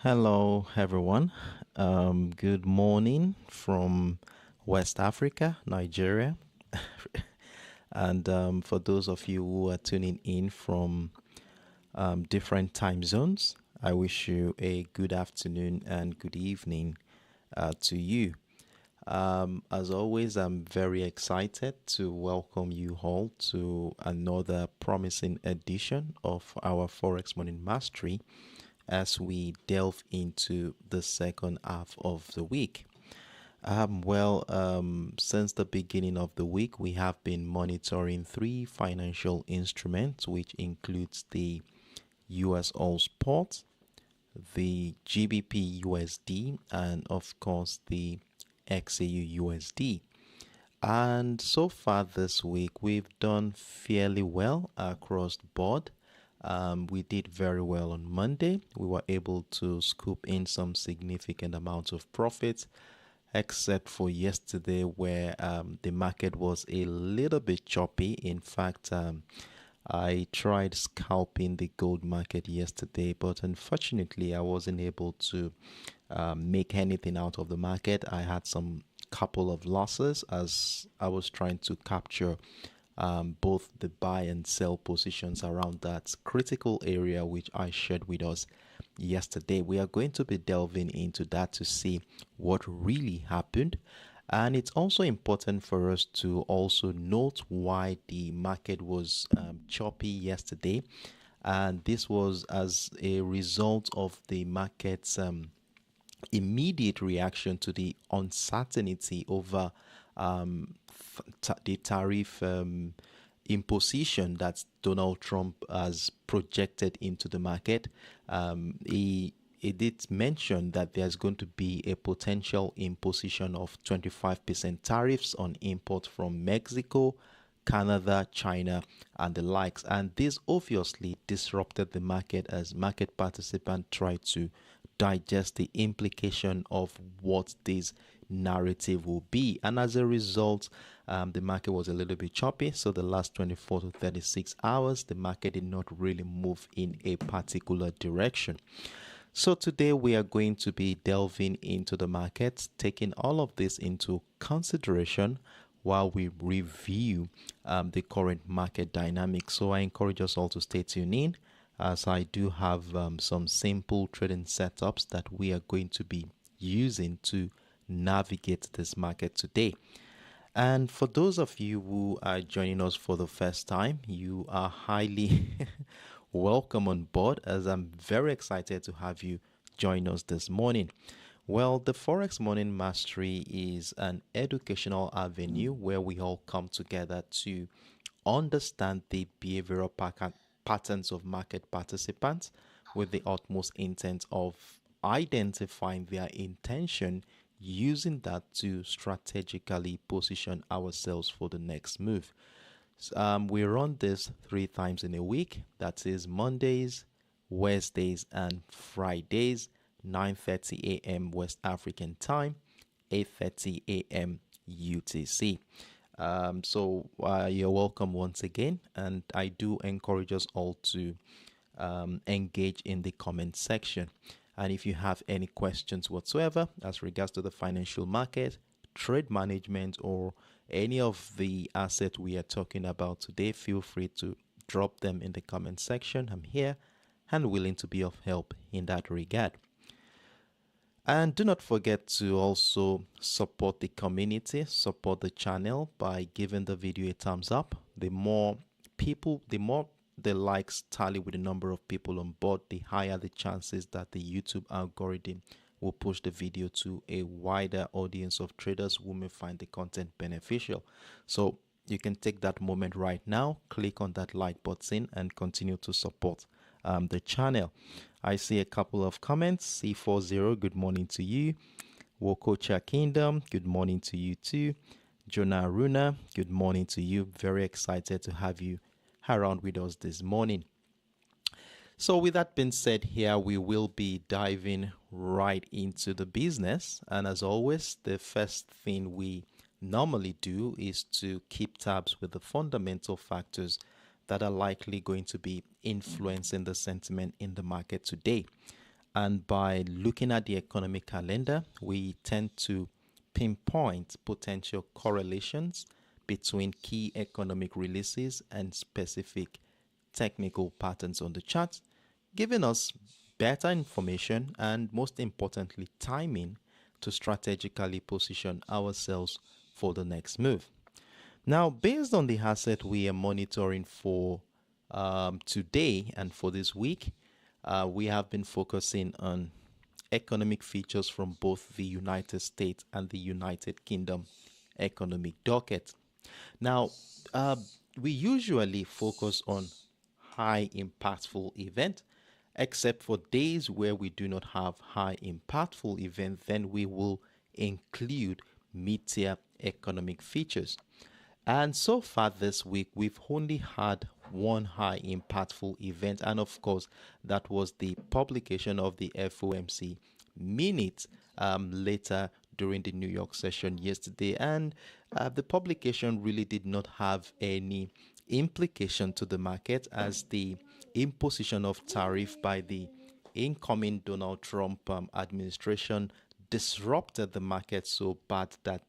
Hello, everyone. Good morning from West Africa, Nigeria. And for those of you who are tuning in from different time zones, I wish you a good afternoon and good evening to you. As always, I'm very excited to welcome you all to another promising edition of our Forex Morning Mastery as we delve into the second half of the week. Since the beginning of the week, we have been monitoring three financial instruments, which includes the USOILSPOT, the GBPUSD, and of course the XAUUSD. And so far this week, we've done fairly well across the board. We did very well on Monday. We were able to scoop in some significant amounts of profits, except for yesterday where the market was a little bit choppy. In fact, I tried scalping the gold market yesterday, but unfortunately, I wasn't able to make anything out of the market. I had some couple of losses as I was trying to capture both the buy and sell positions around that critical area which I shared with us yesterday. We are going to be delving into that to see what really happened. And it's also important for us to also note why the market was choppy yesterday. And this was as a result of the market's immediate reaction to the uncertainty over the tariff imposition that Donald Trump has projected into the market. He did mention that there's going to be a potential imposition of 25% tariffs on import from Mexico, Canada, China, and the likes. And this obviously disrupted the market as market participants tried to digest the implication of what this narrative will be. And as a result, the market was a little bit choppy. So the last 24 to 36 hours, the market did not really move in a particular direction. So today we are going to be delving into the markets, taking all of this into consideration while we review the current market dynamics. So I encourage us all to stay tuned in, as I do have some simple trading setups that we are going to be using to navigate this market today. And for those of you who are joining us for the first time, you are highly welcome on board, as I'm very excited to have you join us this morning. Well, the Forex Morning Mastery is an educational avenue where we all come together to understand the behavioral patterns of market participants with the utmost intent of identifying their intention, using that to strategically position ourselves for the next move. We run this 3 times in a week. That is Mondays, Wednesdays, and Fridays, 9:30 a.m. West African time, 8:30 a.m. UTC. So you're welcome once again, and I do encourage us all to engage in the comment section. And if you have any questions whatsoever as regards to the financial market, trade management, or any of the assets we are talking about today, feel free to drop them in the comment section. I'm here and willing to be of help in that regard. And do not forget to also support the community, support the channel by giving the video a thumbs up. The more the likes tally with the number of people on board, the higher the chances that the YouTube algorithm will push the video to a wider audience of traders who may find the content beneficial. So you can take that moment right now, click on that like button, and continue to support the channel. I see a couple of comments. C40, good morning to you. Wokocha Kingdom, good morning to you too. Jonah Runa, good morning to you. Very excited to have you around with us this morning. So with that being said, here we will be diving right into the business. And as always, the first thing we normally do is to keep tabs with the fundamental factors that are likely going to be influencing the sentiment in the market today. And by looking at the economic calendar, we tend to pinpoint potential correlations between key economic releases and specific technical patterns on the chart, giving us better information and, most importantly, timing to strategically position ourselves for the next move. Now, based on the asset we are monitoring for today and for this week, we have been focusing on economic features from both the United States and the United Kingdom economic docket. Now, we usually focus on high impactful event, except for days where we do not have high impactful event, then we will include mid-tier economic features. And so far this week, we've only had one high impactful event, and of course, that was the publication of the FOMC minutes later during the New York session yesterday. And the publication really did not have any implication to the market, as the imposition of tariff by the incoming Donald Trump administration disrupted the market so bad that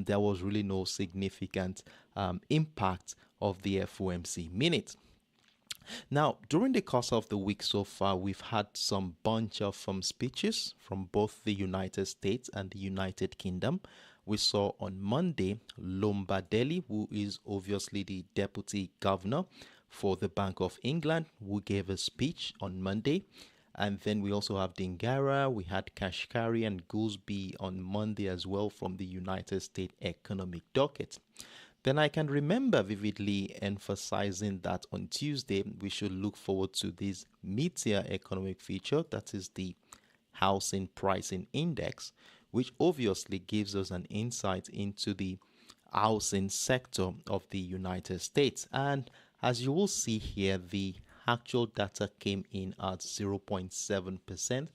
there was really no significant impact of the FOMC minute. Now, during the course of the week so far, we've had some bunch of speeches from both the United States and the United Kingdom. We saw on Monday Lombardelli, who is obviously the deputy governor for the Bank of England, who gave a speech on Monday. And then we also have Dingara, we had Kashkari and Goolsbee on Monday as well from the United States economic docket. Then I can remember vividly emphasizing that on Tuesday, we should look forward to this mid-tier economic feature, that is the housing pricing index, which obviously gives us an insight into the housing sector of the United States. And as you will see here, the actual data came in at 0.7%,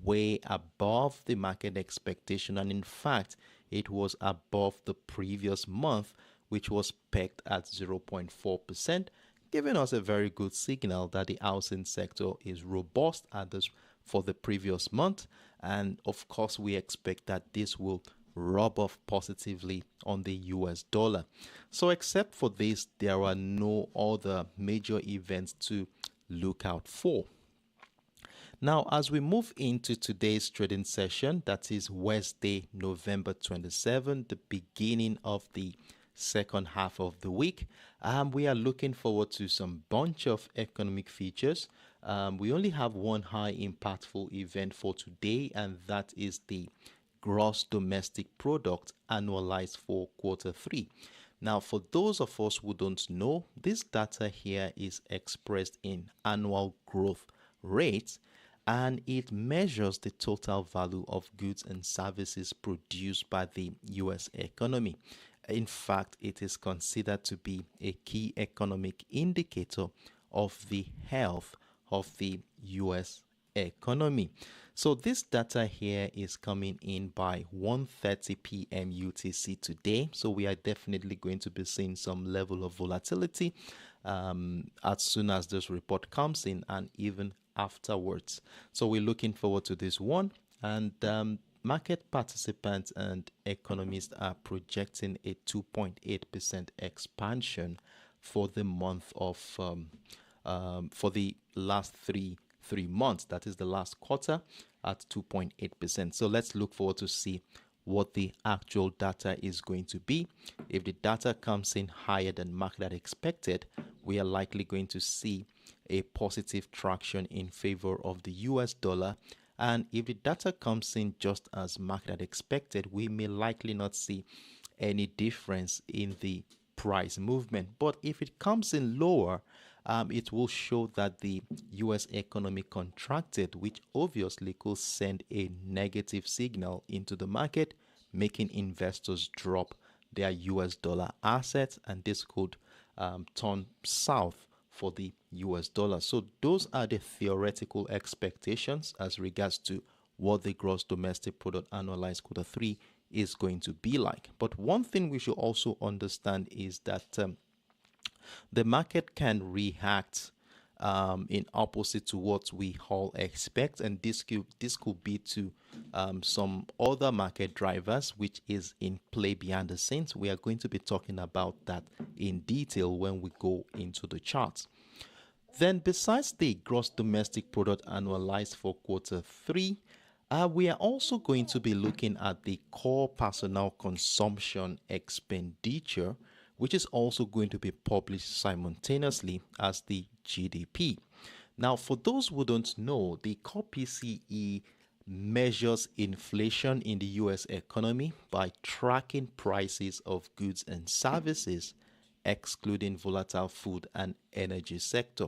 way above the market expectation, and in fact it was above the previous month, which was pegged at 0.4%, giving us a very good signal that the housing sector is robust at this for the previous month. And of course, we expect that this will rub off positively on the US dollar. So except for this, there are no other major events to look out for. Now, as we move into today's trading session, that is Wednesday, November 27, the beginning of the second half of the week, we are looking forward to some bunch of economic features. We only have one high impactful event for today, and that is the gross domestic product annualized for quarter three. Now, for those of us who don't know, this data here is expressed in annual growth rates, and it measures the total value of goods and services produced by the US economy. In fact, it is considered to be a key economic indicator of the health of the US economy. So this data here is coming in by 1:30 p.m. UTC today. So we are definitely going to be seeing some level of volatility as soon as this report comes in and even afterwards. So we're looking forward to this one. And market participants and economists are projecting a 2.8% expansion for the month of for the last three months. That is the last quarter at 2.8%. So let's look forward to see what the actual data is going to be. If the data comes in higher than market had expected, we are likely going to see a positive traction in favor of the US dollar. And if the data comes in just as market had expected, we may likely not see any difference in the price movement. But if it comes in lower, it will show that the US economy contracted, which obviously could send a negative signal into the market, making investors drop their US dollar assets, and this could turn south for the US dollar. So those are the theoretical expectations as regards to what the gross domestic product annualized quarter three is going to be like. But one thing we should also understand is that the market can react in opposite to what we all expect, and this could be to some other market drivers which is in play behind the scenes. We are going to be talking about that in detail when we go into the charts. Then besides the gross domestic product annualized for quarter three, we are also going to be looking at the core personal consumption expenditure, which is also going to be published simultaneously as the GDP. Now, for those who don't know, the core PCE measures inflation in the US economy by tracking prices of goods and services, excluding volatile food and energy sector.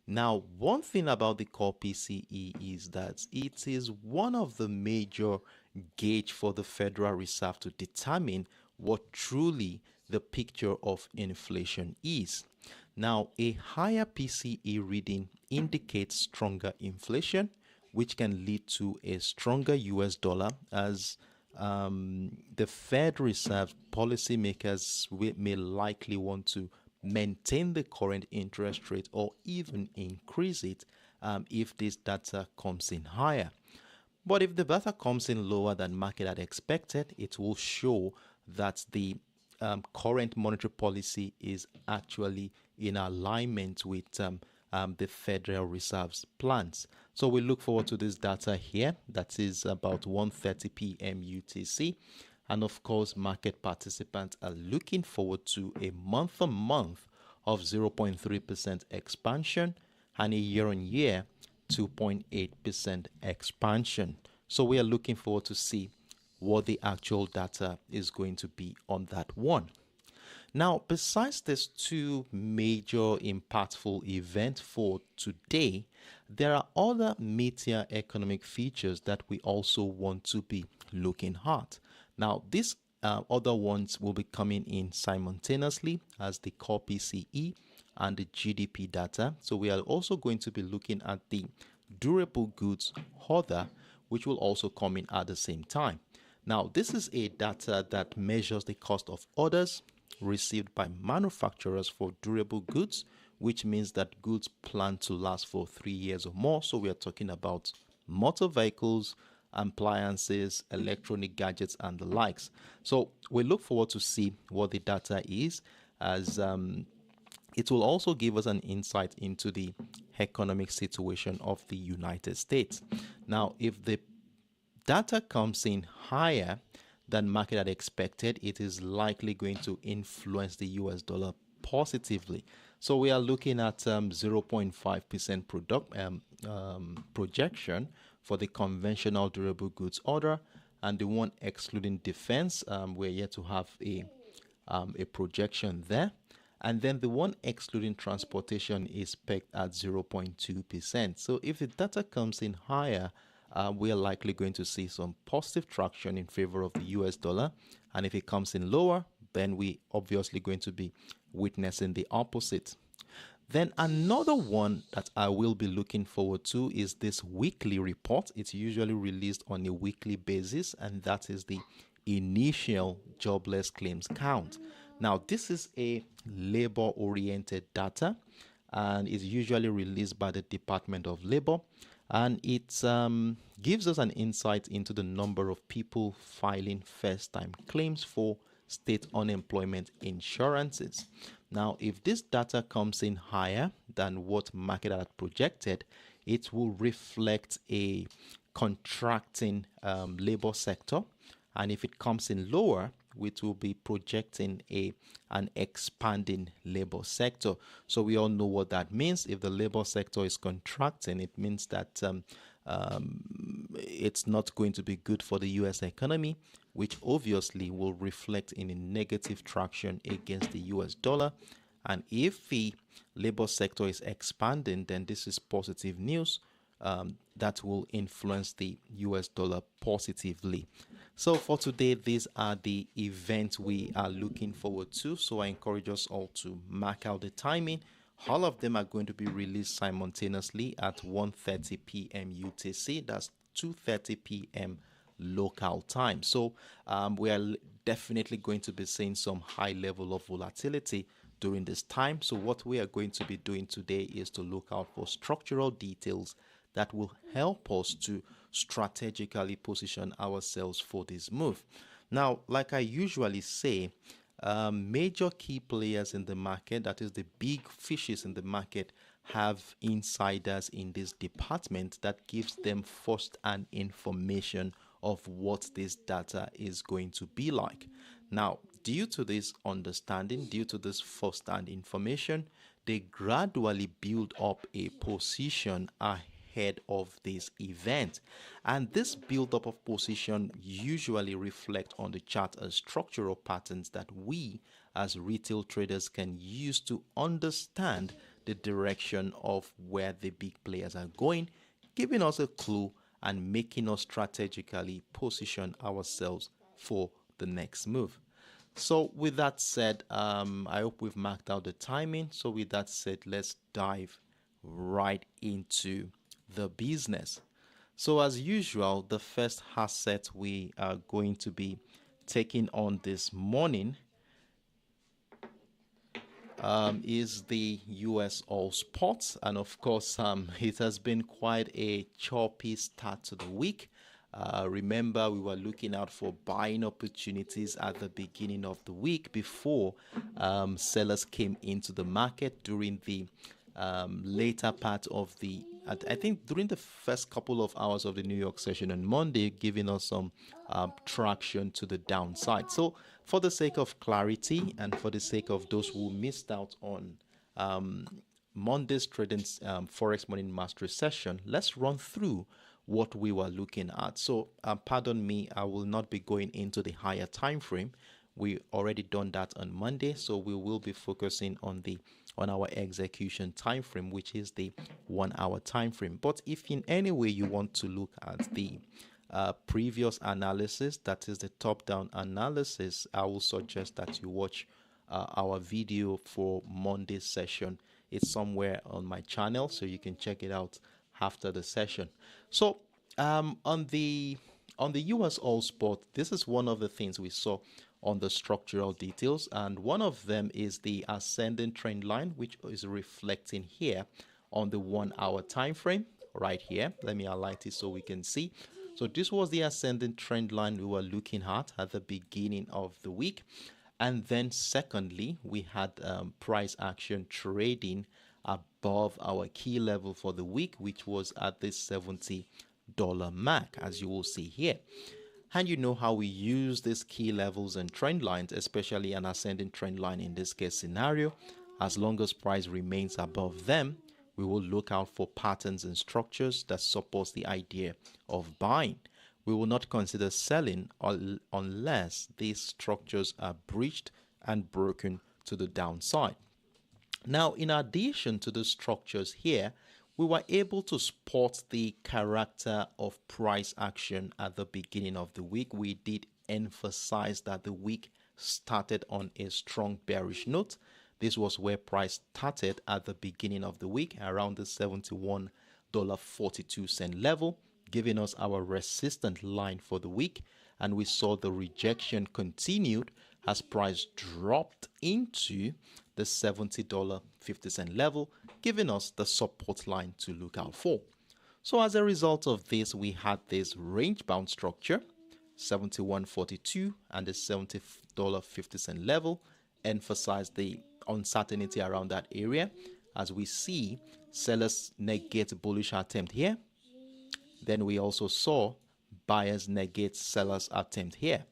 Now, one thing about the core PCE is that it is one of the major gauge for the Federal Reserve to determine what truly the picture of inflation is. Now, a higher PCE reading indicates stronger inflation, which can lead to a stronger US dollar, as the Fed Reserve policymakers may likely want to maintain the current interest rate or even increase it if this data comes in higher. But if the data comes in lower than market had expected, it will show that the current monetary policy is actually in alignment with the Federal Reserve's plans. So we look forward to this data here. That is about 1:30 p.m. UTC. And of course, market participants are looking forward to a month-on-month of 0.3% expansion and a year-on-year 2.8% expansion. So we are looking forward to see what the actual data is going to be on that one. Now, besides these two major impactful events for today, there are other mid-tier economic features that we also want to be looking at. Now, these other ones will be coming in simultaneously as the core PCE and the GDP data. So we are also going to be looking at the durable goods order, which will also come in at the same time. Now, this is a data that measures the cost of orders received by manufacturers for durable goods, which means that goods plan to last for 3 years or more. So we are talking about motor vehicles, appliances, electronic gadgets, and the likes. So we look forward to see what the data is, as it will also give us an insight into the economic situation of the United States. Now, if the data comes in higher than market had expected, it is likely going to influence the US dollar positively. So we are looking at 0.5% projection for the conventional durable goods order, and the one excluding defense, we're yet to have a projection there. And then the one excluding transportation is pegged at 0.2%. So if the data comes in higher, we are likely going to see some positive traction in favor of the US dollar. And if it comes in lower, then we obviously going to be witnessing the opposite. Then another one that I will be looking forward to is this weekly report. It's usually released on a weekly basis, and that is the initial jobless claims count. Now, this is a labor-oriented data, and is usually released by the Department of Labor, and it gives us an insight into the number of people filing first-time claims for state unemployment insurances. Now, if this data comes in higher than what market had projected, it will reflect a contracting labor sector, and if it comes in lower, it will be projecting an expanding labor sector. So we all know what that means. If the labor sector is contracting, it means that it's not going to be good for the US economy, which obviously will reflect in a negative traction against the US dollar. And if the labor sector is expanding, then this is positive news that will influence the US dollar positively. So for today, these are the events we are looking forward to. So I encourage us all to mark out the timing. All of them are going to be released simultaneously at 1:30 p.m. UTC. That's 2:30 p.m. local time. So we are definitely going to be seeing some high level of volatility during this time. So what we are going to be doing today is to look out for structural details that will help us to strategically position ourselves for this move. Now, like I usually say, major key players in the market, that is the big fishes in the market, have insiders in this department that gives them first-hand information of what this data is going to be like. Now, due to this understanding, due to this first-hand information, they gradually build up a position ahead of this event, and this build-up of position usually reflect on the chart as structural patterns that we as retail traders can use to understand the direction of where the big players are going, giving us a clue and making us strategically position ourselves for the next move. So with that said, I hope we've marked out the timing. So with that said, let's dive right into the business. So as usual, the first asset we are going to be taking on this morning is the USOILSPOT, and of course it has been quite a choppy start to the week. Remember, we were looking out for buying opportunities at the beginning of the week before sellers came into the market during the later part of the, I think during the first couple of hours of the New York session on Monday, giving us some traction to the downside. So for the sake of clarity and for the sake of those who missed out on Monday's trading Forex Morning Mastery session, let's run through what we were looking at. So pardon me, I will not be going into the higher time frame. We already done that on Monday, so we will be focusing on our execution time frame, which is the 1 hour time frame. But if in any way you want to look at the previous analysis, that is the top-down analysis, I will suggest that you watch our video for Monday's session. It's somewhere on my channel, so you can check it out after the session. So On the US All Spot, this is one of the things we saw on the structural details, and one of them is the ascending trend line, which is reflecting here on the 1 hour time frame right here. Let me highlight it so we can see. So this was the ascending trend line we were looking at the beginning of the week. And then secondly, we had price action trading above our key level for the week, which was at this $70 mark, as you will see here. And you know how we use these key levels and trend lines, especially an ascending trend line in this case scenario. As long as price remains above them, we will look out for patterns and structures that supports the idea of buying. We will not consider selling unless these structures are breached and broken to the downside. Now, in addition to the structures here, we were able to spot the character of price action at the beginning of the week. We did emphasize that the week started on a strong bearish note. This was where price started at the beginning of the week around the $71.42 level, giving us our resistance line for the week. And we saw the rejection continued as price dropped into the $70.50 level, giving us the support line to look out for. So as a result of this, we had this range bound structure, 71.42 and the $70.50 level, emphasize the uncertainty around that area as we see sellers negate bullish attempt here. Then we also saw buyers negate sellers attempt here.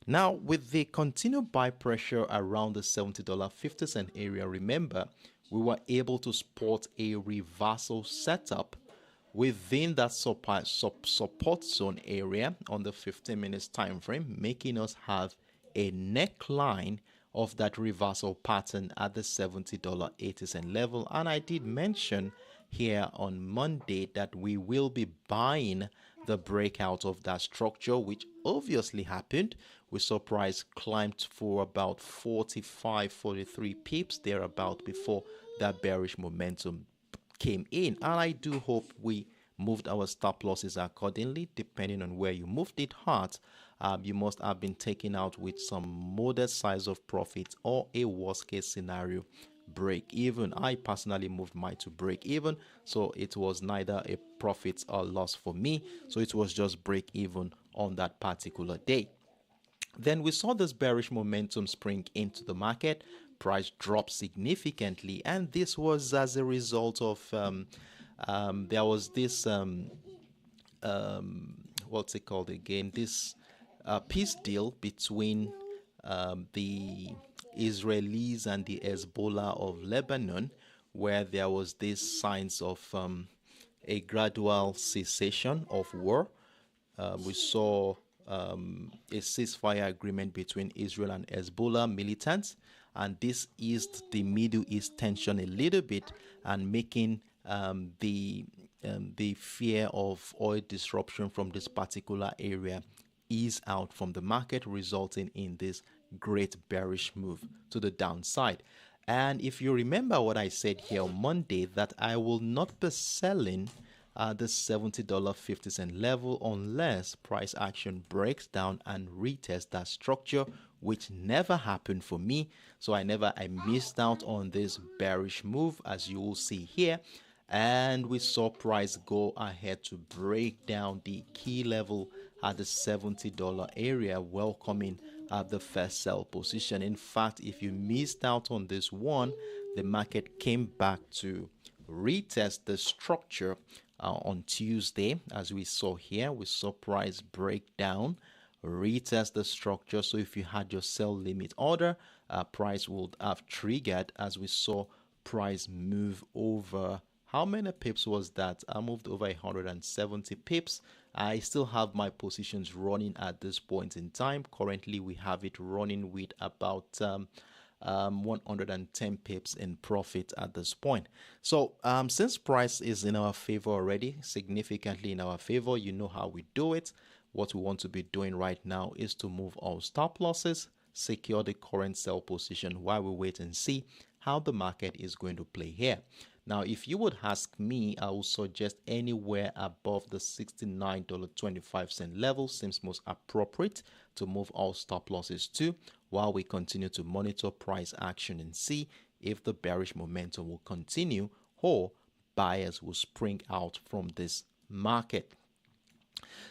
Now, with the continued buy pressure around the $70.50 area, remember, we were able to spot a reversal setup within that support zone area on the 15 minutes time frame, making us have a neckline of that reversal pattern at the $70.80 level. And I did mention here on Monday that we will be buying the breakout of that structure, which obviously happened. We saw price climbed for about 43 pips thereabout before that bearish momentum came in. And I do hope we moved our stop losses accordingly, depending on where you moved it hard. You must have been taken out with some modest size of profit or a worst case scenario break even. I personally moved mine to break even, so it was neither a profit or loss for me, so it was just break even on that particular day. Then we saw this bearish momentum spring into the market. Price dropped significantly, and this was as a result of there was this what's it called again, this peace deal between the Israelis and the Hezbollah of Lebanon, where there was these signs of a gradual cessation of war. We saw a ceasefire agreement between Israel and Hezbollah militants, and this eased the Middle East tension a little bit and making the fear of oil disruption from this particular area ease out from the market, resulting in this great bearish move to the downside. And if you remember what I said here on Monday, that I will not be selling the $70.50 level unless price action breaks down and retests that structure, which never happened for me. So I missed out on this bearish move, as you will see here. And we saw price go ahead to break down the key level at the $70 area, welcoming the first sell position. In fact, if you missed out on this one, the market came back to retest the structure on Tuesday. As we saw here, we saw price break down, retest the structure. So if you had your sell limit order, price would have triggered, as we saw price move over. How many pips was that? I moved over 170 pips. I still have my positions running at this point in time. Currently, we have it running with about 110 pips in profit at this point. So since price is in our favor already, significantly in our favor, you know how we do it. What we want to be doing right now is to move all stop losses, secure the current sell position while we wait and see how the market is going to play here. Now, if you would ask me, I would suggest anywhere above the $69.25 level seems most appropriate to move all stop losses to, while we continue to monitor price action and see if the bearish momentum will continue or buyers will spring out from this market.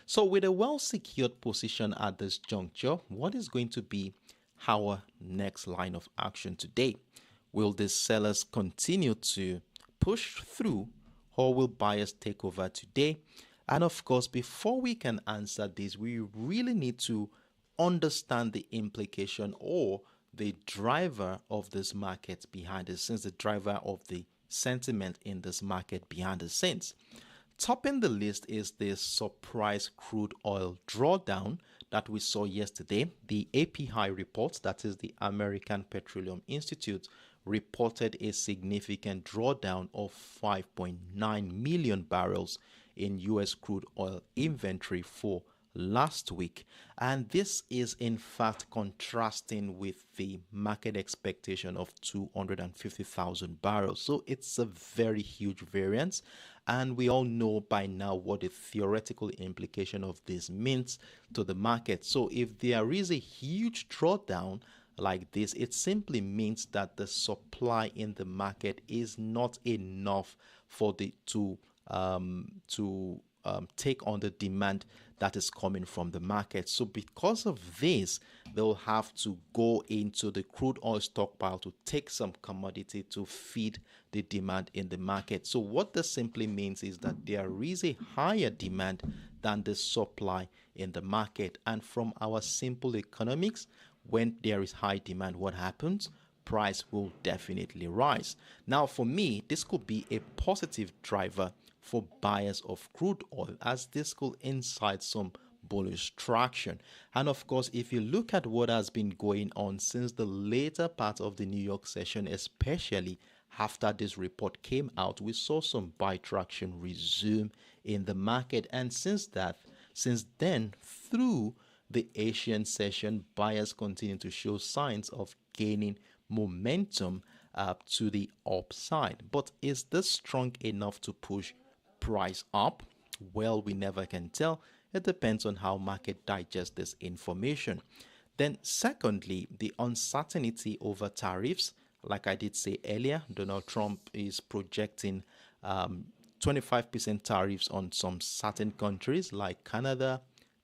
So with a well-secured position at this juncture, what is going to be our next line of action today? Will the sellers continue to push through, or will buyers take over today? And of course, before we can answer this, we really need to understand the implication or the driver of this market behind the scenes, the driver of the sentiment in this market behind the scenes. Topping the list is the surprise crude oil drawdown that we saw yesterday. The API report, that is the American Petroleum Institute, reported a significant drawdown of 5.9 million barrels in U.S. crude oil inventory for last week. And this is in fact contrasting with the market expectation of 250,000 barrels. So it's a very huge variance. And we all know by now what the theoretical implication of this means to the market. So if there is a huge drawdown like this, it simply means that the supply in the market is not enough for the to take on the demand that is coming from the market. So because of this, they'll have to go into the crude oil stockpile to take some commodity to feed the demand in the market. So what this simply means is that there is a higher demand than the supply in the market. And from our simple economics, when there is high demand, what happens? Price will definitely rise. Now, for me, this could be a positive driver for buyers of crude oil, as this could incite some bullish traction. And of course, if you look at what has been going on since the later part of the New York session, especially after this report came out, we saw some buy traction resume in the market. And since then, through the Asian session, buyers continue to show signs of gaining momentum to the upside. But is this strong enough to push price up? Well, we never can tell. It depends on how market digests this information. Then secondly, the uncertainty over tariffs. Like I did say earlier, Donald Trump is projecting 25% tariffs on some certain countries like Canada,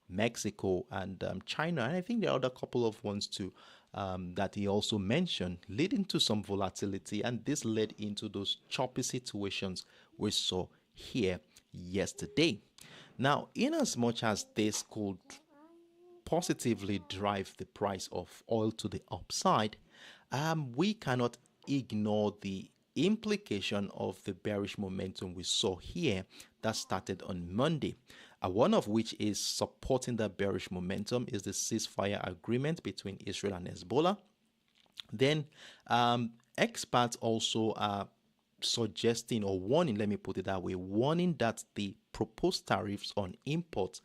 Mexico, and China. And I think there are other couple of ones too that he also mentioned, leading to some volatility. And this led into those choppy situations we saw here yesterday. Now, in as much as this could positively drive the price of oil to the upside, we cannot ignore the implication of the bearish momentum we saw here that started on Monday. One of which is supporting that bearish momentum is the ceasefire agreement between Israel and Hezbollah. Then experts also are suggesting or warning, let me put it that way, warning that the proposed tariffs on imports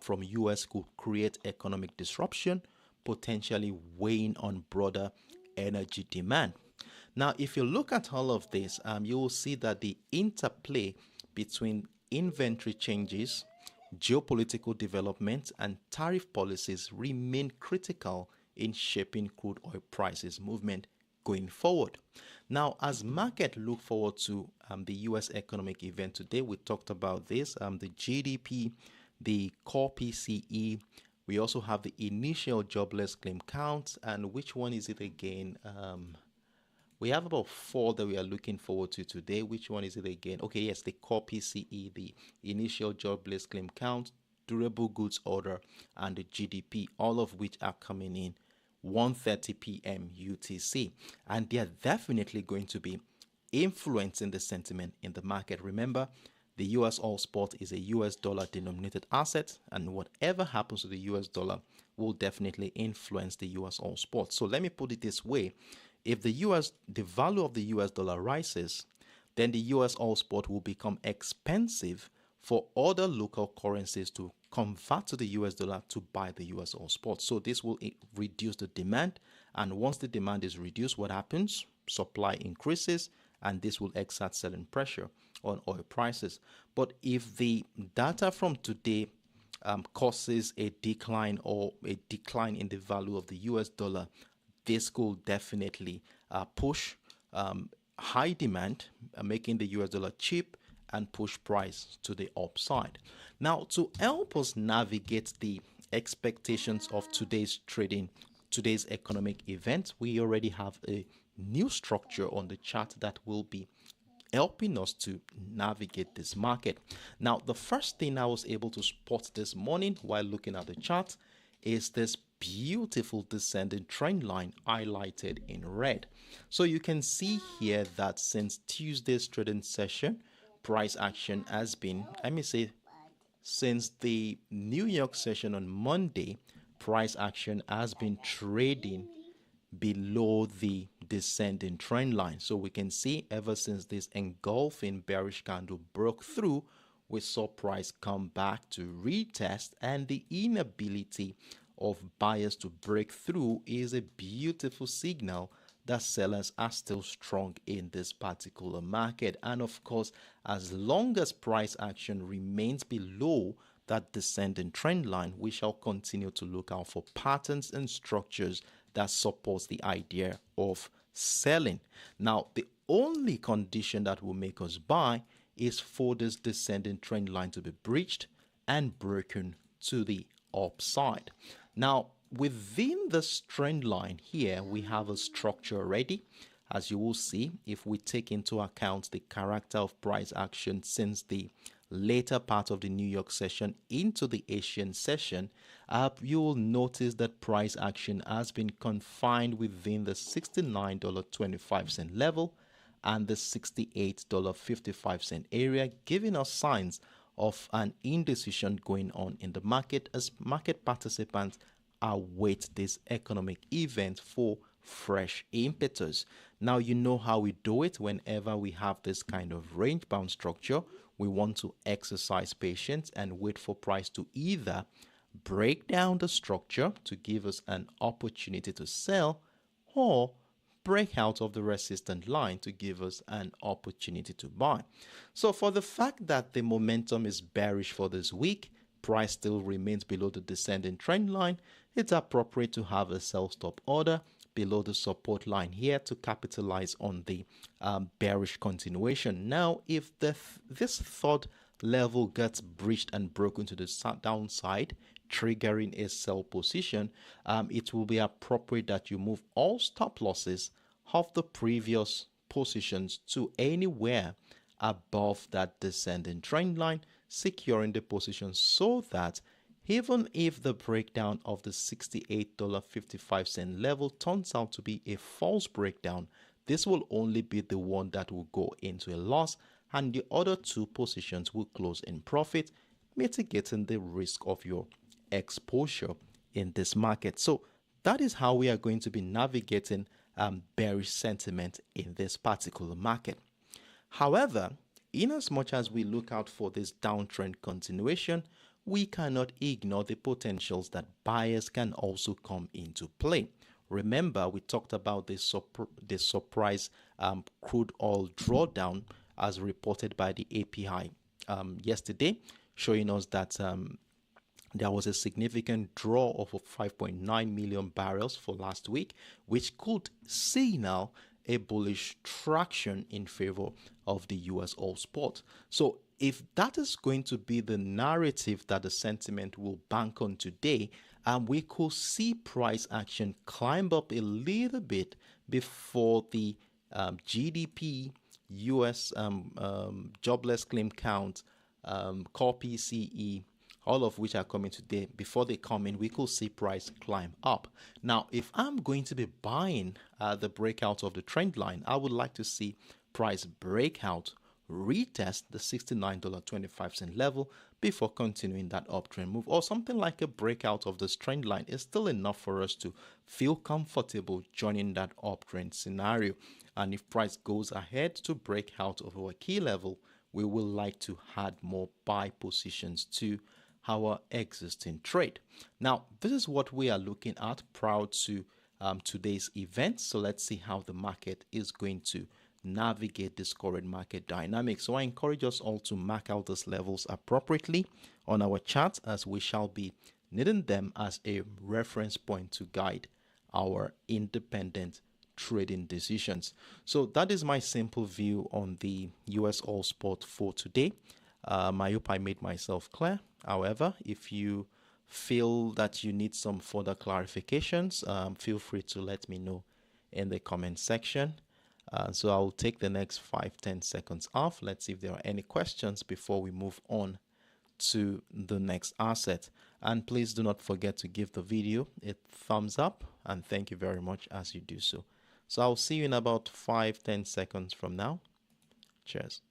from US could create economic disruption, potentially weighing on broader energy demand. Now, if you look at all of this, you will see that the interplay between inventory changes, geopolitical developments, and tariff policies remain critical in shaping crude oil prices movement going forward. Now, as market look forward to the US economic event today, we talked about this, the GDP, the core PCE. We also have the initial jobless claim count, and which one is it again? We have about 4 that we are looking forward to today. Which one is it again? Okay, yes, the core PCE, the initial jobless claim count, durable goods order, and the GDP, all of which are coming in 1:30 p.m. UTC. And they are definitely going to be influencing the sentiment in the market. Remember, the US oil spot is a US dollar denominated asset, and whatever happens to the US dollar will definitely influence the US oil spot. So let me put it this way. If the value of the US dollar rises, then the US oil spot will become expensive for other local currencies to convert to the US dollar to buy the US oil spot. So this will reduce the demand. And once the demand is reduced, what happens? Supply increases, and this will exert selling pressure on oil prices. But if the data from today causes a decline in the value of the US dollar, this could definitely push high demand, making the US dollar cheap and push price to the upside. Now, to help us navigate the expectations of today's trading, today's economic event, we already have a new structure on the chart that will be helping us to navigate this market. Now, the first thing I was able to spot this morning while looking at the chart is this beautiful descending trend line highlighted in red. So you can see here that since Tuesday's trading session, price action has been, since the New York session on Monday, price action has been trading below the descending trend line. So we can see ever since this engulfing bearish candle broke through, we saw price come back to retest, and the inability of buyers to break through is a beautiful signal that sellers are still strong in this particular market. And of course, as long as price action remains below that descending trend line, we shall continue to look out for patterns and structures that supports the idea of selling. Now, the only condition that will make us buy is for this descending trend line to be breached and broken to the upside. Now, within this trend line here, we have a structure already. As you will see, if we take into account the character of price action since the later part of the New York session into the Asian session, you will notice that price action has been confined within the $69.25 level and the $68.55 area, giving us signs of an indecision going on in the market as market participants await this economic event for fresh impetus. Now, you know how we do it whenever we have this kind of range bound structure. We want to exercise patience and wait for price to either break down the structure to give us an opportunity to sell, or break out of the resistance line to give us an opportunity to buy. So for the fact that the momentum is bearish for this week, price still remains below the descending trend line, it's appropriate to have a sell stop order below the support line here to capitalize on the bearish continuation. Now, if this third level gets breached and broken to the downside, triggering a sell position, it will be appropriate that you move all stop losses of the previous positions to anywhere above that descending trend line, securing the position so that even if the breakdown of the $68.55 level turns out to be a false breakdown, this will only be the one that will go into a loss, and the other two positions will close in profit, mitigating the risk of your exposure in this market. So that is how we are going to be navigating bearish sentiment in this particular market. However, in as much as we look out for this downtrend continuation, we cannot ignore the potentials that buyers can also come into play. Remember, we talked about the surprise crude oil drawdown as reported by the API yesterday, showing us that there was a significant draw of 5.9 million barrels for last week, which could signal a bullish traction in favor of the US oil spot. So if that is going to be the narrative that the sentiment will bank on today, we could see price action climb up a little bit before the GDP, US jobless claim count, core PCE, all of which are coming today. Before they come in, we could see price climb up. Now, if I'm going to be buying the breakout of the trend line, I would like to see price breakout, retest the $69.25 level before continuing that uptrend move, or something like a breakout of this trend line is still enough for us to feel comfortable joining that uptrend scenario. And if price goes ahead to break out of our key level, we will like to add more buy positions to our existing trade. Now, this is what we are looking at prior to today's event. So let's see how the market is going to navigate this current market dynamic. So I encourage us all to mark out these levels appropriately on our chart, as we shall be needing them as a reference point to guide our independent trading decisions. So that is my simple view on the US All Spot for today. I hope I made myself clear. However, if you feel that you need some further clarifications, feel free to let me know in the comment section. So I'll take the next 5-10 seconds off. Let's see if there are any questions before we move on to the next asset. And please do not forget to give the video a thumbs up, and thank you very much as you do so. So I'll see you in about 5-10 seconds from now. Cheers.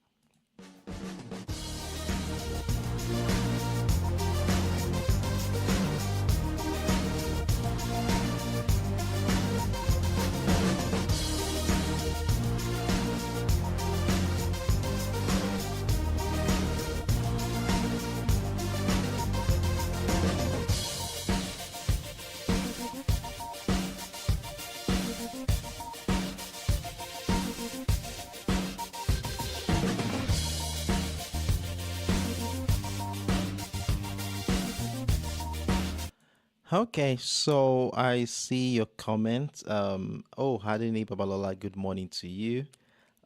Okay, so I see your comment. Hadini Babalola, good morning to you.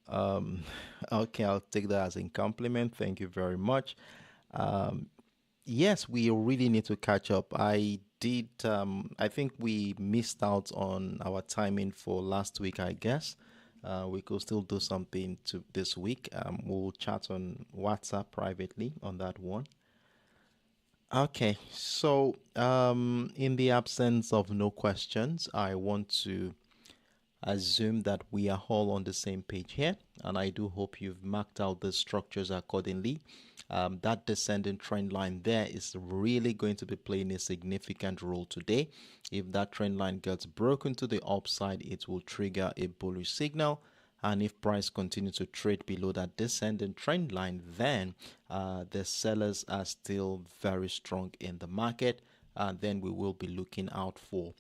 Okay, I'll take that as a compliment. Thank you very much. Yes, we really need to catch up. I think we missed out on our timing for last week, I guess. We could still do something to this week. We'll chat on WhatsApp privately on that one. Okay, so in the absence of no questions, I want to assume that we are all on the same page here, and I do hope you've marked out the structures accordingly. That descending trend line there is really going to be playing a significant role today. If that trend line gets broken to the upside, it will trigger a bullish signal. And if price continues to trade below that descending trend line, then the sellers are still very strong in the market. And then we will be looking out for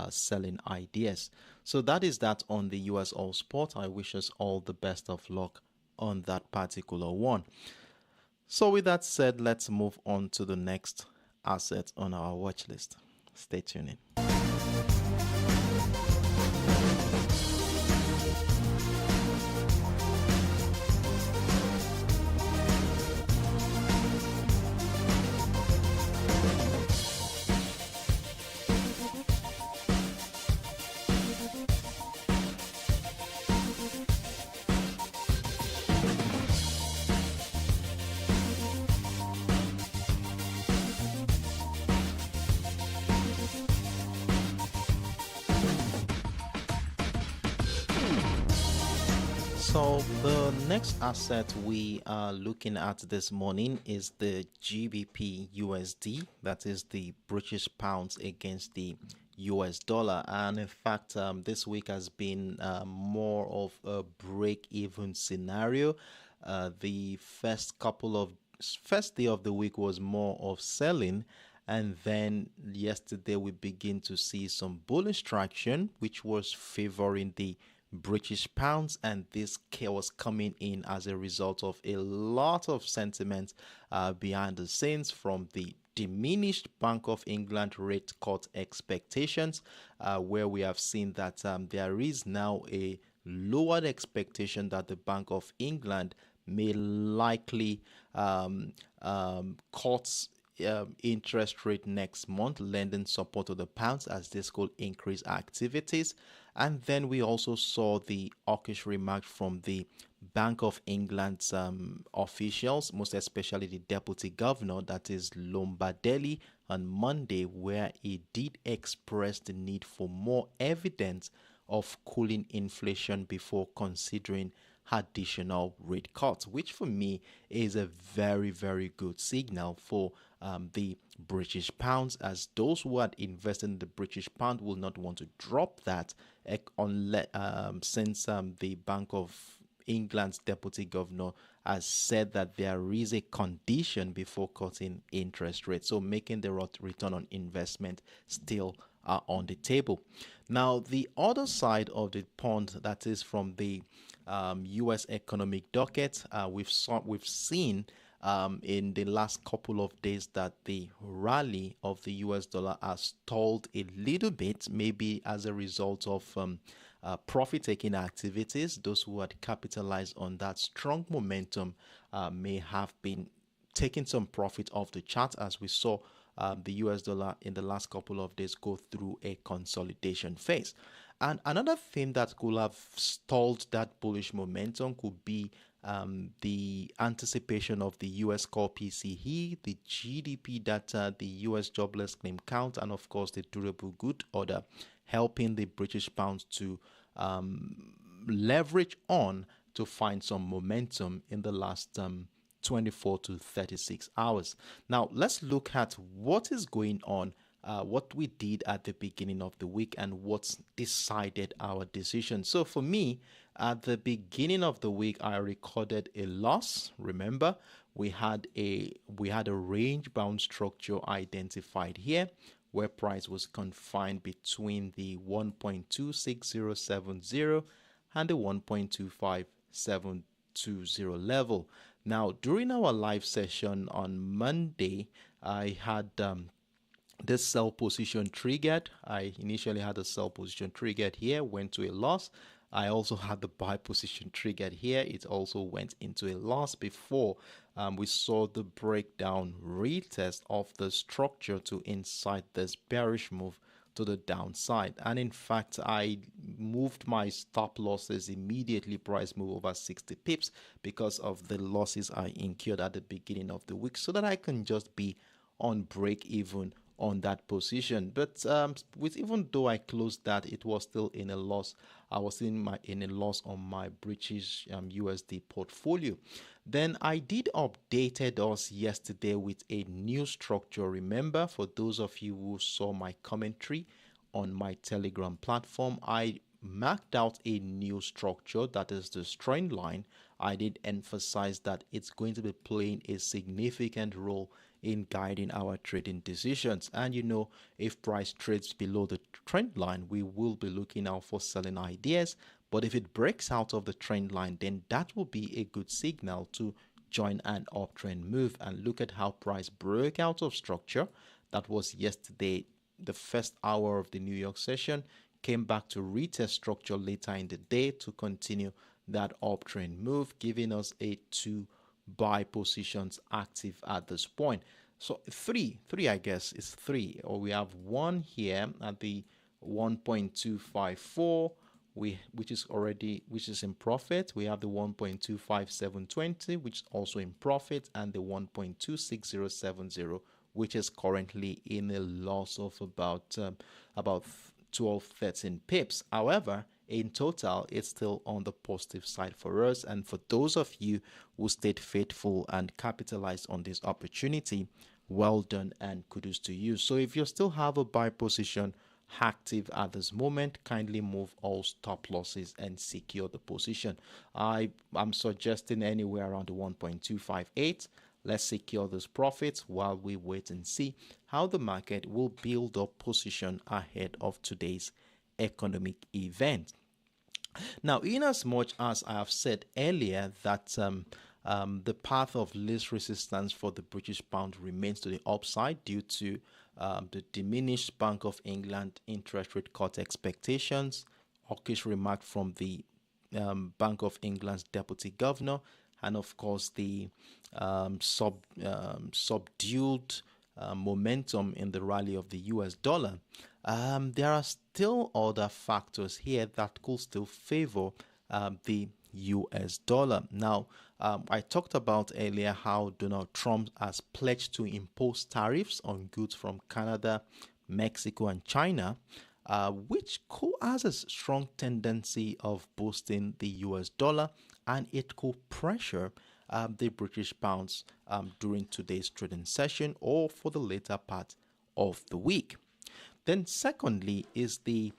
selling ideas. So that is that on the US All Spot. I wish us all the best of luck on that particular one. So with that said, let's move on to the next asset on our watch list. Stay tuned in. So the next asset we are looking at this morning is the GBPUSD, that is the British pounds against the US dollar. And in fact, this week has been more of a break-even scenario. The first day of the week was more of selling, and then yesterday we begin to see some bullish traction, which was favoring the British pounds, and this was coming in as a result of a lot of sentiment behind the scenes from the diminished Bank of England rate cut expectations, where we have seen that there is now a lowered expectation that the Bank of England may likely cut interest rate next month, lending support to the pounds as this could increase activities. And then we also saw the hawkish remarks from the Bank of England's officials, most especially the Deputy Governor, that is Lombardelli, on Monday, where he did express the need for more evidence of cooling inflation before considering additional rate cuts, which for me is a very, very good signal for the British pounds, as those who had invested in the British pound will not want to drop that unless since the Bank of England's deputy governor has said that there is a condition before cutting interest rates, so making the return on investment still on the table. Now, the other side of the pond, that is from the U.S. economic docket, we've seen in the last couple of days that the rally of the U.S. dollar has stalled a little bit, maybe as a result of profit-taking activities. Those who had capitalized on that strong momentum may have been taking some profit off the chart, as we saw the US dollar in the last couple of days go through a consolidation phase. And another thing that could have stalled that bullish momentum could be the anticipation of the US core PCE, the GDP data, the US jobless claim count, and of course the durable good order, helping the British pound to leverage on to find some momentum in the last 24 to 36 hours. Now, let's look at what is going on, what we did at the beginning of the week, and what's decided our decision. So, for me, at the beginning of the week, I recorded a loss. Remember, we had a range bound structure identified here, where price was confined between the 1.26070 and the 1.25720 level. Now, during our live session on Monday, I had this sell position triggered. I initially had a sell position triggered here, went to a loss. I also had the buy position triggered here. It also went into a loss before we saw the breakdown retest of the structure to incite this bearish move to the downside. And in fact, I moved my stop losses immediately. Price move over 60 pips because of the losses I incurred at the beginning of the week, so that I can just be on break even on that position. But with even though I closed that, it was still in a loss. I was in a loss on my British USD portfolio. Then I did updated us yesterday with a new structure. Remember, for those of you who saw my commentary on my Telegram platform, I marked out a new structure, that is the trend line. I did emphasize that it's going to be playing a significant role in guiding our trading decisions. And you know, if price trades below the trend line, we will be looking out for selling ideas. But if it breaks out of the trend line, then that will be a good signal to join an uptrend move. And look at how price broke out of structure. That was yesterday, the first hour of the New York session, came back to retest structure later in the day to continue that uptrend move, giving us a 2 buy positions active at this point. So three, I guess is 3, or we have one here at the 1.254, which is in profit. We have the 1.25720, which is also in profit, and the 1.26070, which is currently in a loss of about 12-13 pips. However, in total, it's still on the positive side for us. And for those of you who stayed faithful and capitalized on this opportunity, well done and kudos to you. So if you still have a buy position active at this moment, kindly move all stop losses and secure the position. I'm suggesting anywhere around the 1.258. Let's secure this profit while we wait and see how the market will build up position ahead of today's economic event. Now, in as much as I have said earlier that the path of least resistance for the British pound remains to the upside due to the diminished Bank of England interest rate cut expectations, hawkish remark from the Bank of England's deputy governor, and of course the subdued momentum in the rally of the US dollar, there are still other factors here that could still favor the US dollar. Now, I talked about earlier how Donald Trump has pledged to impose tariffs on goods from Canada, Mexico, and China, which has a strong tendency of boosting the US dollar, and it could pressure the British pounds during today's trading session or for the later part of the week. Then secondly is the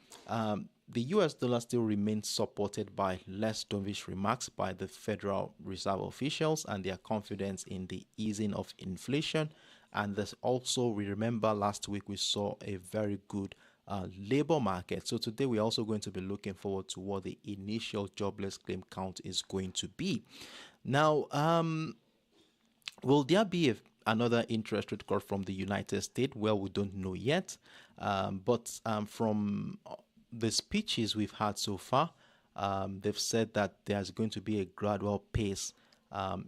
US dollar still remains supported by less dovish remarks by the Federal Reserve officials and their confidence in the easing of inflation. And there's also, we remember last week we saw a very good labor market. So today we're also going to be looking forward to what the initial jobless claim count is going to be. Now, will there be another interest rate cut from the United States? Well, we don't know yet. But from the speeches we've had so far, they've said that there's going to be a gradual pace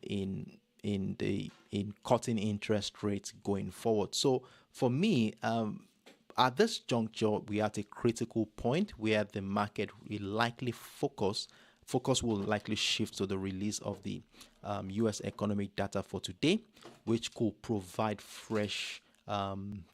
in cutting interest rates going forward. So for me, at this juncture, we are at a critical point where the market will likely focus will likely shift to the release of the U.S. economic data for today, which could provide fresh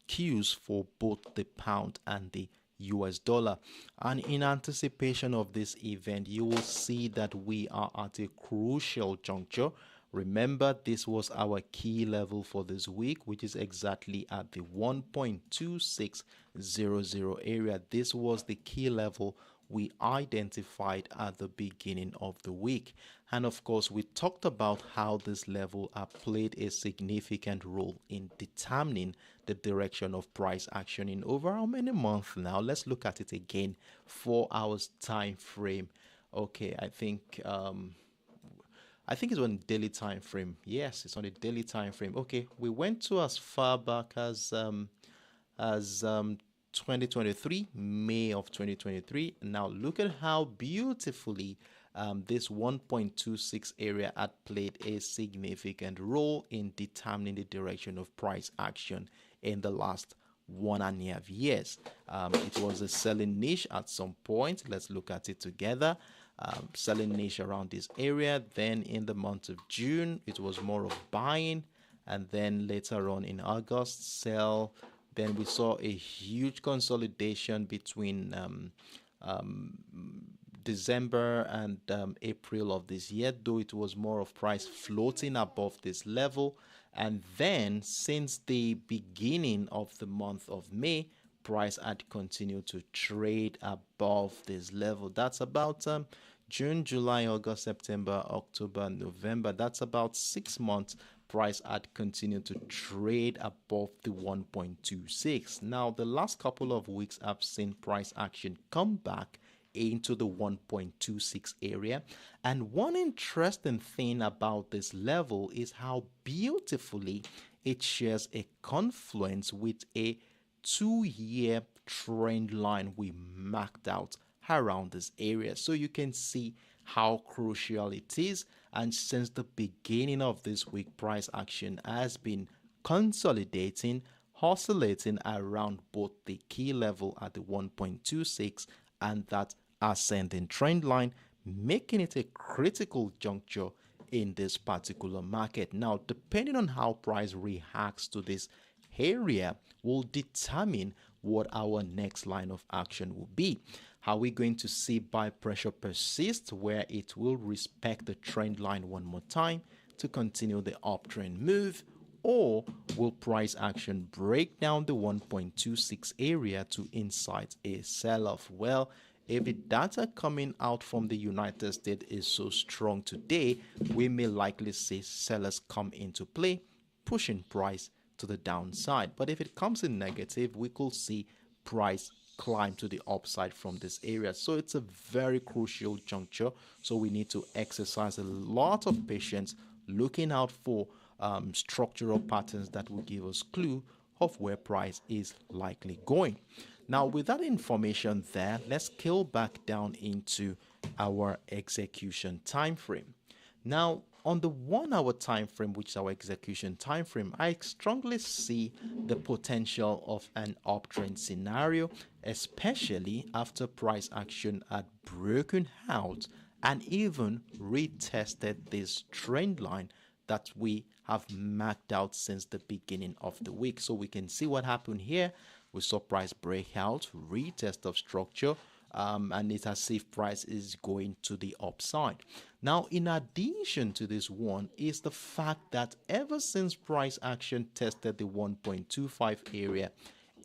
cues for both the pound and the US dollar. And in anticipation of this event, you will see that we are at a crucial juncture. Remember, this was our key level for this week, which is exactly at the 1.2600 area. This was the key level we identified at the beginning of the week. And of course, we talked about how this level have played a significant role in determining the direction of price action in over how many months now. Let's look at it again. 4 hours time frame. Okay, I think it's on daily time frame. Yes, it's on a daily time frame. Okay, we went to as far back as 2023, May of 2023. Now look at how beautifully this 1.26 area had played a significant role in determining the direction of price action in the last 1.5 years. It was a selling niche at some point. Let's look at it together. Selling niche around this area. Then in the month of June, it was more of buying, and then later on in August, sell. Then we saw a huge consolidation between December and April of this year, though it was more of price floating above this level. And then since the beginning of the month of May, price had continued to trade above this level. That's about June, July, August, September, October, November. That's about 6 months. Price had continued to trade above the 1.26. Now, the last couple of weeks, I've seen price action come back into the 1.26 area. And one interesting thing about this level is how beautifully it shares a confluence with a 2-year trend line we marked out around this area. So you can see how crucial it is. And since the beginning of this week, price action has been consolidating, oscillating around both the key level at the 1.26 and that ascending trend line, making it a critical juncture in this particular market. Now, depending on how price reacts to this area will determine what our next line of action will be. Are we going to see buy pressure persist, where it will respect the trend line one more time to continue the uptrend move, or will price action break down the 1.26 area to incite a sell-off? Well, if the data coming out from the United States is so strong today, we may likely see sellers come into play, pushing price to the downside. But if it comes in negative, we could see price climb to the upside from this area. So it's a very crucial juncture. So we need to exercise a lot of patience, looking out for structural patterns that will give us clue of where price is likely going. Now, with that information there, let's scale back down into our execution time frame. Now, on the 1 hour time frame, which is our execution time frame, I strongly see the potential of an uptrend scenario, especially after price action had broken out and even retested this trend line that we have marked out since the beginning of the week. So we can see what happened here. We saw price breakout, retest of structure, and it's as if price is going to the upside. Now, in addition to this one is the fact that ever since price action tested the 1.25 area,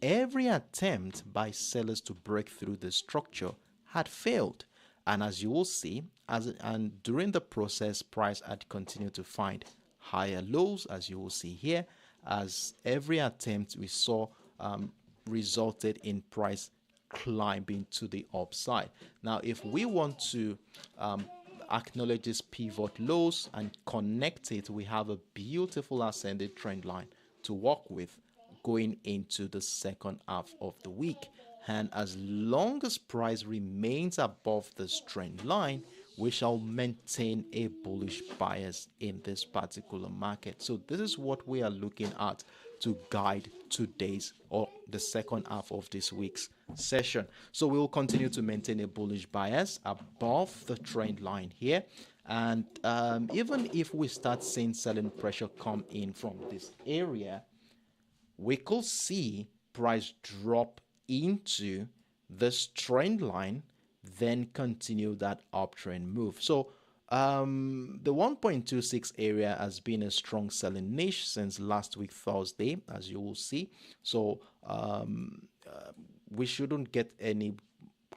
every attempt by sellers to break through the structure had failed. And as you will see, during the process, price had continued to find higher lows, as you will see here, as every attempt we saw resulted in price climbing to the upside. Now, if we want to acknowledge these pivot lows and connect it, we have a beautiful ascending trend line to work with going into the second half of the week. And as long as price remains above this trend line, we shall maintain a bullish bias in this particular market. So this is what we are looking at to guide today's or the second half of this week's session. So we will continue to maintain a bullish bias above the trend line here. And even if we start seeing selling pressure come in from this area, we could see price drop into this trend line, then continue that uptrend move. So the 1.26 area has been a strong selling niche since last week Thursday, as you will see. So we shouldn't get any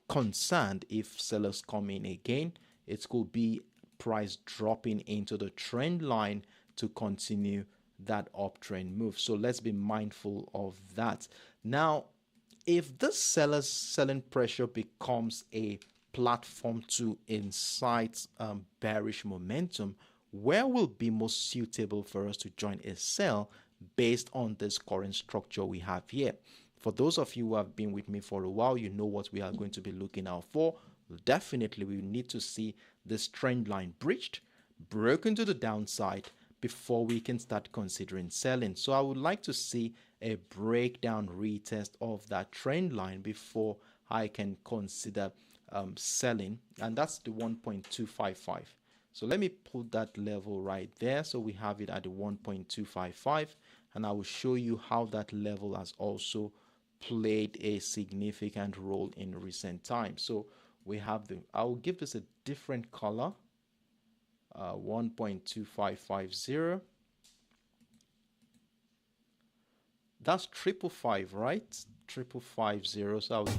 concerned if sellers come in again. It could be price dropping into the trend line to continue that uptrend move. So let's be mindful of that. Now, if this seller's selling pressure becomes a platform to incite bearish momentum, where will be most suitable for us to join a sell based on this current structure we have here? For those of you who have been with me for a while, you know what we are going to be looking out for. Definitely, we need to see this trend line breached, broken to the downside, before we can start considering selling. So I would like to see a breakdown retest of that trend line before I can consider selling, and that's the 1.255. So let me put that level right there. So we have it at the 1.255, and I will show you how that level has also played a significant role in recent times. So we have I will give this a different color. 1.2550. That's 555, right? 550. So I was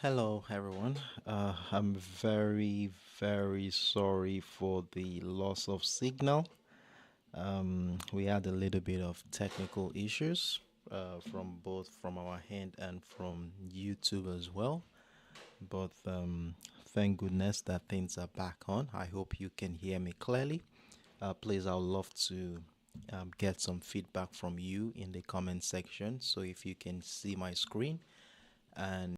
Hello, everyone. I'm very sorry for the loss of signal. We had a little bit of technical issues from both from our end and from YouTube as well. But thank goodness that things are back on. I hope you can hear me clearly. Please, I would love to get some feedback from you in the comment section. So if you can see my screen and